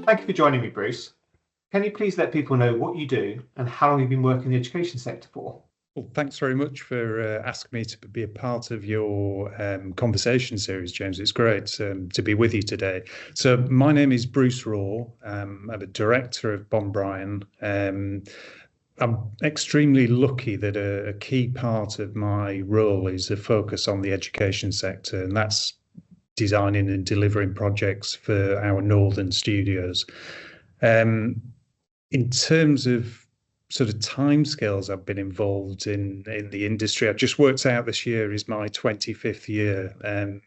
Thank you for joining me, Bruce. Can you please let people know what you do and how long you've been working in the education sector for? Well, thanks very much for asking me to be a part of your conversation series, James. It's great to be with you today. So my name is Bruce Raw. I'm a director of Bond Bryan. I'm extremely lucky that a key part of my role is a focus on the education sector, and that's designing and delivering projects for our northern studios. In terms of sort of timescales I've been involved in the industry, I've just worked out this year is my 25th year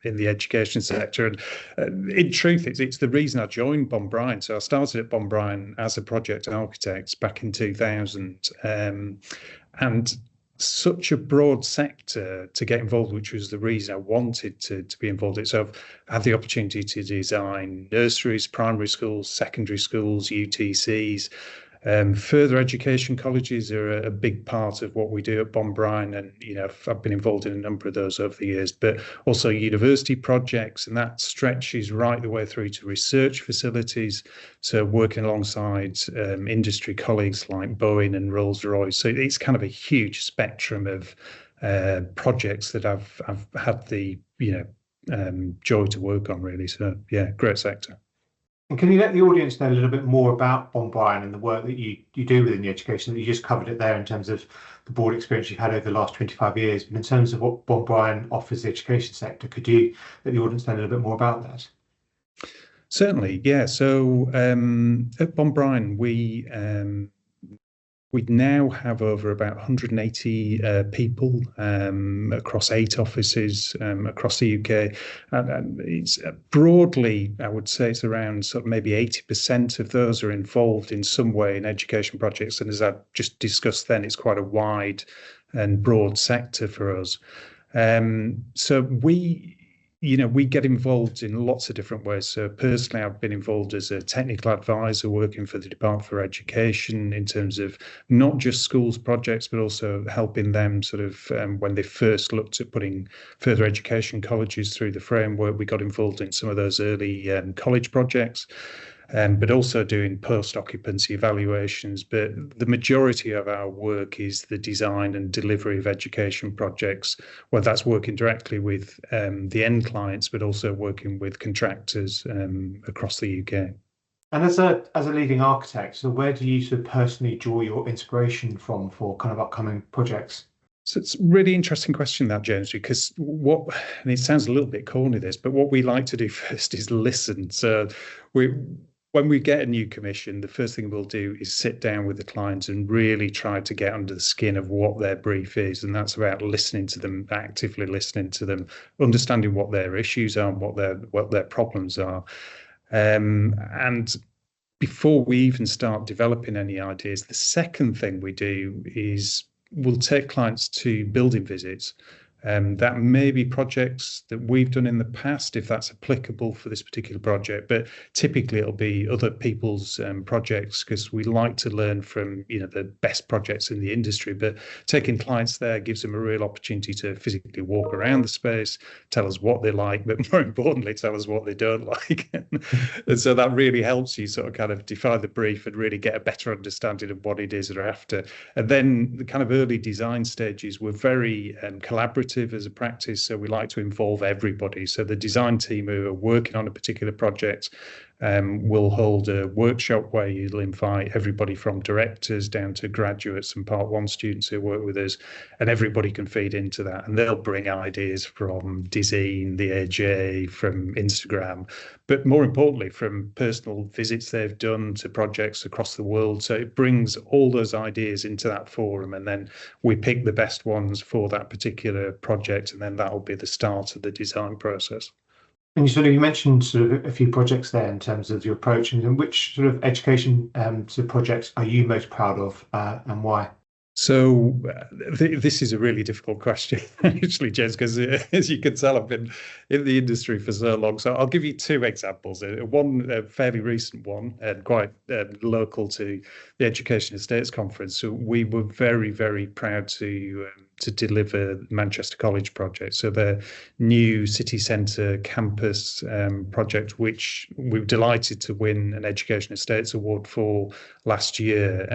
in the education sector. And in truth, it's the reason I joined Bond Bryan. So I started at Bond Bryan as a project architect back in 2000. And such a broad sector to get involved, which was the reason I wanted to be involved in. So I've had the opportunity to design nurseries, primary schools, secondary schools, UTCs. Further education colleges are a big part of what we do at Bond Bryan, and I've been involved in a number of those over the years, but also university projects, and that stretches right the way through to research facilities. So working alongside industry colleagues like Boeing and Rolls-Royce. So it's kind of a huge spectrum of projects that I've had the joy to work on, really. So yeah, great sector. And can you let the audience know a little bit more about Bond Bryan and the work that you do within the education? That you just covered it there in terms of the broad experience you've had over the last 25 years, but in terms of what Bond Bryan offers the education sector, could you let the audience know a little bit more about that? Certainly, yeah. So at Bond Bryan, we now have over about 180 people across 8 offices across the UK. And it's broadly, I would say it's around sort of maybe 80% of those are involved in some way in education projects. And as I just discussed then, it's quite a wide and broad sector for us. So we get involved in lots of different ways. So personally, I've been involved as a technical advisor working for the Department for Education in terms of not just schools projects, but also helping them sort of when they first looked at putting further education colleges through the framework. We got involved in some of those early college projects. But also doing post-occupancy evaluations. But the majority of our work is the design and delivery of education projects, whether that's working directly with the end clients, but also working with contractors across the UK. And as a leading architect, so where do you sort of personally draw your inspiration from for kind of upcoming projects? So it's a really interesting question, that, James, because and it sounds a little bit corny, this, but what we like to do first is listen. So when we get a new commission, the first thing we'll do is sit down with the clients and really try to get under the skin of what their brief is. And that's about listening to them, actively listening to them, understanding what their issues are and what their problems are. And before we even start developing any ideas, the second thing we do is we'll take clients to building visits. That may be projects that we've done in the past, if that's applicable for this particular project, but typically it'll be other people's projects, because we like to learn from the best projects in the industry. But taking clients there gives them a real opportunity to physically walk around the space, tell us what they like, but more importantly, tell us what they don't like. And so that really helps you sort of kind of define the brief and really get a better understanding of what it is they're after. And then the kind of early design stages, we're very collaborative as a practice, so we like to involve everybody. So the design team who are working on a particular project will hold a workshop where you'll invite everybody from directors down to graduates and Part 1 students who work with us, and everybody can feed into that, and they'll bring ideas from design, the AJ, from Instagram, but more importantly from personal visits they've done to projects across the world. So it brings all those ideas into that forum, and then we pick the best ones for that particular project, and then that'll be the start of the design process. And you mentioned sort of a few projects there in terms of your approach, and which sort of education sort of projects are you most proud of, and why? So this is a really difficult question, actually, James, because as you can tell, I've been in the industry for so long. So I'll give you 2 examples. One, a fairly recent one, and quite local to the Education Estates Conference. So we were very, very proud to to deliver Manchester College project. So the new city centre campus project, which we were delighted to win an Education Estates Award for last year.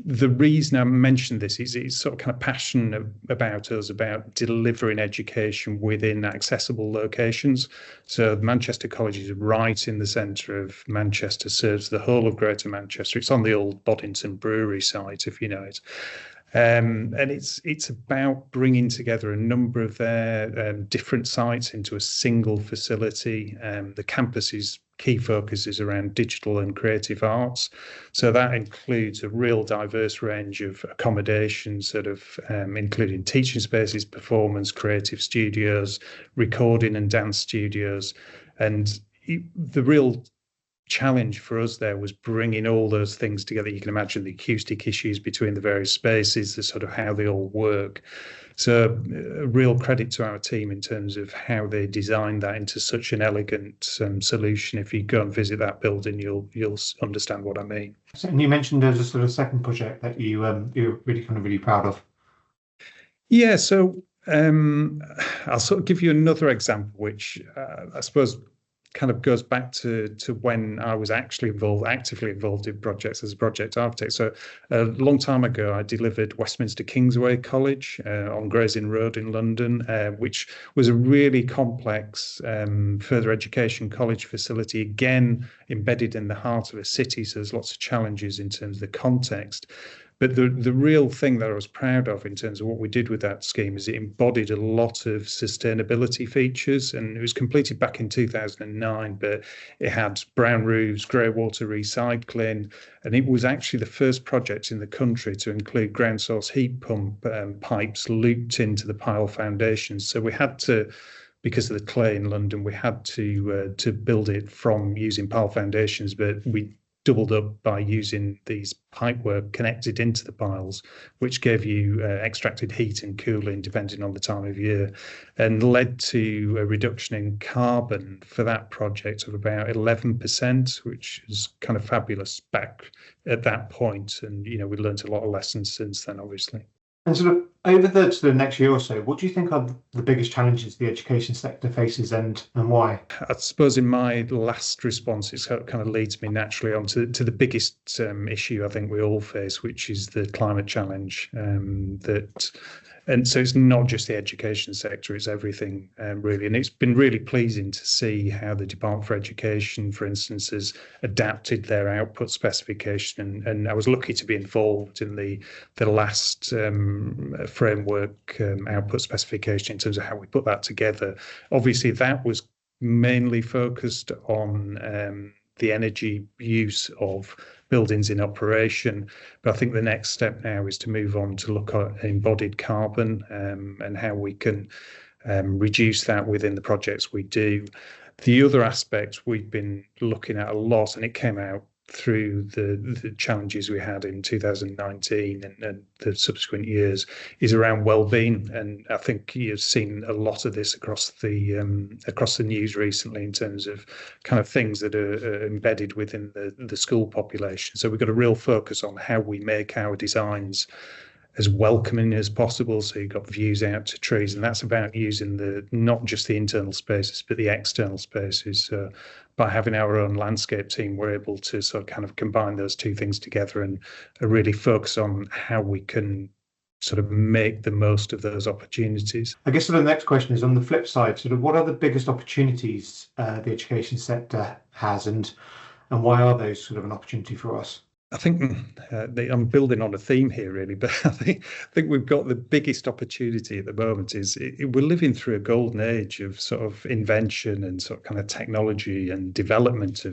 The reason I mentioned this is it's sort of kind of passionate about us about delivering education within accessible locations. So Manchester College is right in the centre of Manchester, serves the whole of Greater Manchester. It's on the old Boddington Brewery site, if you know it. And it's about bringing together a number of their different sites into a single facility. The campus's key focus is around digital and creative arts. So that includes a real diverse range of accommodations, sort of including teaching spaces, performance, creative studios, recording and dance studios. And the real challenge for us there was bringing all those things together. You can imagine the acoustic issues between the various spaces, the sort of how they all work. So a real credit to our team in terms of how they designed that into such an elegant solution. If you go and visit that building, you'll understand what I mean. And you mentioned there's a sort of second project that you're really proud of. Yeah, so I'll sort of give you another example, which I suppose kind of goes back to when I was actually actively involved in projects as a project architect. So a long time ago, I delivered Westminster Kingsway College on Gray's Inn Road in London, which was a really complex further education college facility, again, embedded in the heart of a city. So there's lots of challenges in terms of the context. But the real thing that I was proud of in terms of what we did with that scheme is it embodied a lot of sustainability features, and it was completed back in 2009, but it had brown roofs, grey water recycling, and it was actually the first project in the country to include ground source heat pump pipes looped into the pile foundations. So we had to, because of the clay in London, we had to build it from using pile foundations, but we doubled up by using these pipework connected into the piles, which gave you extracted heat and cooling depending on the time of year, and led to a reduction in carbon for that project of about 11%, which is kind of fabulous back at that point. And, you know, we learned a lot of lessons since then, obviously. And sort of over the next year or so, what do you think are the biggest challenges the education sector faces, and why? I suppose in my last response, it kind of leads me naturally on to the biggest issue I think we all face, which is the climate challenge. And so it's not just the education sector, it's everything really. And it's been really pleasing to see how the Department for Education, for instance, has adapted their output specification. And I was lucky to be involved in the last framework output specification in terms of how we put that together. Obviously, that was mainly focused on the energy use of buildings in operation. But I think the next step now is to move on to look at embodied carbon and how we can reduce that within the projects we do. The other aspect we've been looking at a lot, and it came out through the challenges we had in 2019 and the subsequent years, is around well-being. And I think you've seen a lot of this across the news recently in terms of kind of things that are embedded within the school population. So we've got a real focus on how we make our designs as welcoming as possible. So you've got views out to trees, and that's about using not just the internal spaces, but the external spaces. By having our own landscape team, we're able to sort of kind of combine those two things together and really focus on how we can sort of make the most of those opportunities. I guess sort of the next question is on the flip side, sort of what are the biggest opportunities the education sector has, and why are those sort of an opportunity for us? I think I'm building on a theme here, really, but I think we've got the biggest opportunity at the moment is we're living through a golden age of sort of invention and sort of kind of technology and development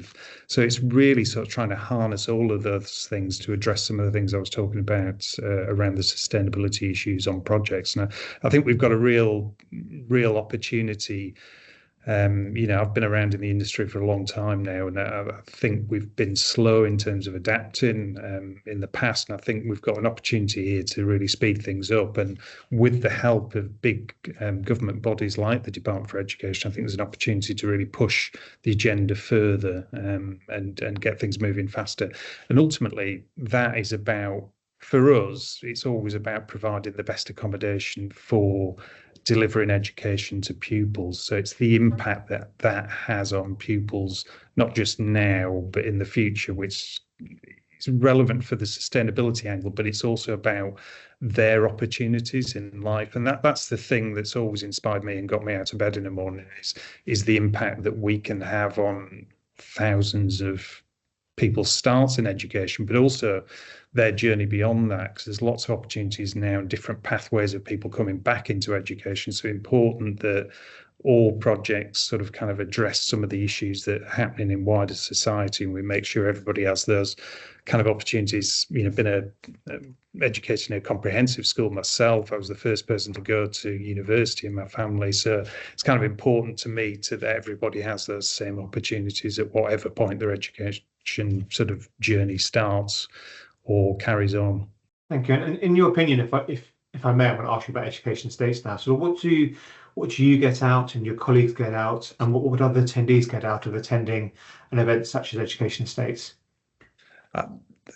so it's really sort of trying to harness all of those things to address some of the things I was talking about around the sustainability issues on projects. And I think we've got a real opportunity. I've been around in the industry for a long time now, and I think we've been slow in terms of adapting in the past. And I think we've got an opportunity here to really speed things up. And with the help of big government bodies like the Department for Education, I think there's an opportunity to really push the agenda further and get things moving faster. And ultimately, that is about for us, it's always about providing the best accommodation for delivering education to pupils. So it's the impact that that has on pupils, not just now, but in the future, which is relevant for the sustainability angle, but it's also about their opportunities in life. And that's the thing that's always inspired me and got me out of bed in the morning is the impact that we can have on thousands of people's starts in education, but also their journey beyond that, because there's lots of opportunities now and different pathways of people coming back into education. So important that all projects sort of kind of address some of the issues that are happening in wider society, and we make sure everybody has those kind of opportunities. You know, been educated in a comprehensive school myself. I was the first person to go to university in my family, so it's kind of important to me that everybody has those same opportunities at whatever point their education sort of journey starts or carries on. Thank you. And in your opinion, if I may, I'm going to ask you about education estates now. So what do you get out and your colleagues get out, and what would other attendees get out of attending an event such as education estates?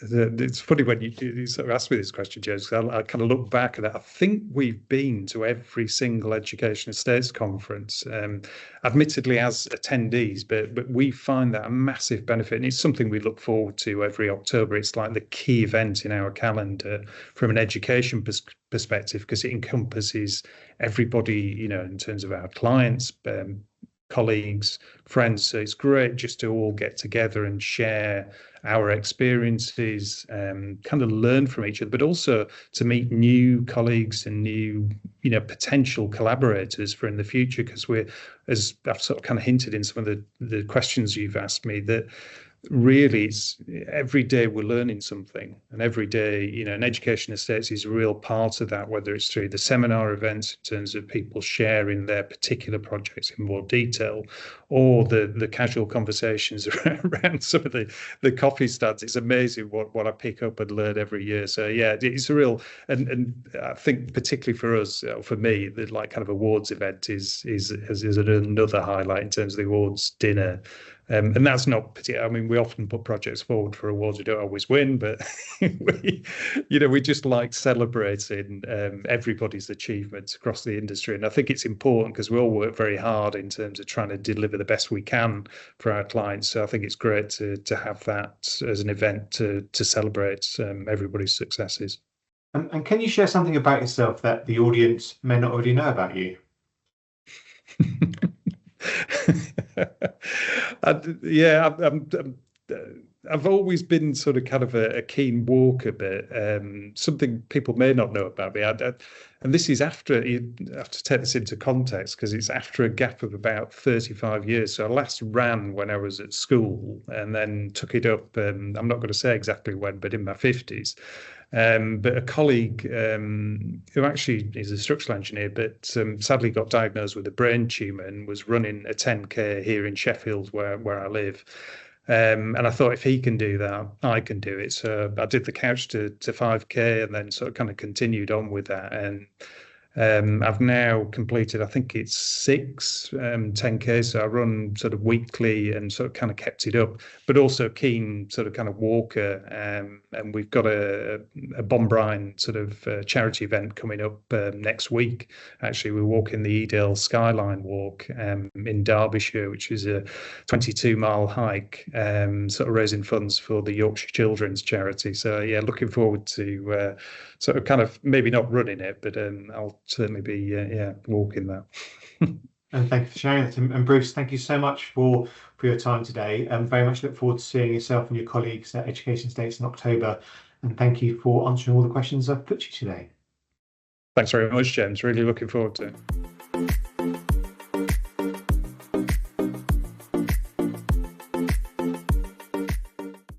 It's funny when you sort of ask me this question, James, because I kind of look back at that. I think we've been to every single education estates conference, admittedly as attendees, but we find that a massive benefit, and it's something we look forward to every October. It's like the key event in our calendar from an education perspective, because it encompasses everybody, you know, in terms of our clients, colleagues, friends. So it's great just to all get together and share our experiences, kind of learn from each other, but also to meet new colleagues and new, you know, potential collaborators for in the future. Because we're, as I've sort of kind of hinted in some of the questions you've asked me, that really it's every day we're learning something, and every day, you know, and education estates is a real part of that, whether it's through the seminar events in terms of people sharing their particular projects in more detail, or the casual conversations around some of the coffee stands. It's amazing what I pick up and learn every year. So yeah, it's a real, and I think particularly for us, for me, the like kind of awards event is another highlight in terms of the awards dinner. And that's not particular. I mean, we often put projects forward for awards. We don't always win, but we just like celebrating everybody's achievements across the industry. And I think it's important because we all work very hard in terms of trying to deliver the best we can for our clients. So I think it's great to have that as an event to celebrate everybody's successes. And can you share something about yourself that the audience may not already know about you? I've always been sort of kind of a keen walker, but something people may not know about me. And this is after, you have to take this into context, because it's after a gap of about 35 years. So I last ran when I was at school, and then took it up, I'm not going to say exactly when, but in my 50s. But a colleague who actually is a structural engineer, but sadly got diagnosed with a brain tumour and was running a 10K here in Sheffield, where I live. And I thought, if he can do that, I can do it. So I did the couch to 5K, and then sort of kind of continued on with that. And I've now completed, I think it's 6 10K. So I run sort of weekly and sort of kind of kept it up, but also keen sort of kind of walker. And we've got a Bond Bryan sort of charity event coming up next week. Actually, we're walking the Edale Skyline Walk in Derbyshire, which is a 22-mile hike, sort of raising funds for the Yorkshire Children's Charity. So yeah, looking forward to sort of kind of maybe not running it, but I'll certainly be walking that. And thank you for sharing that. And Bruce, thank you so much for your time today. Very much look forward to seeing yourself and your colleagues at Education Estates in October. And thank you for answering all the questions I've put you today. Thanks very much, James. Really looking forward to it.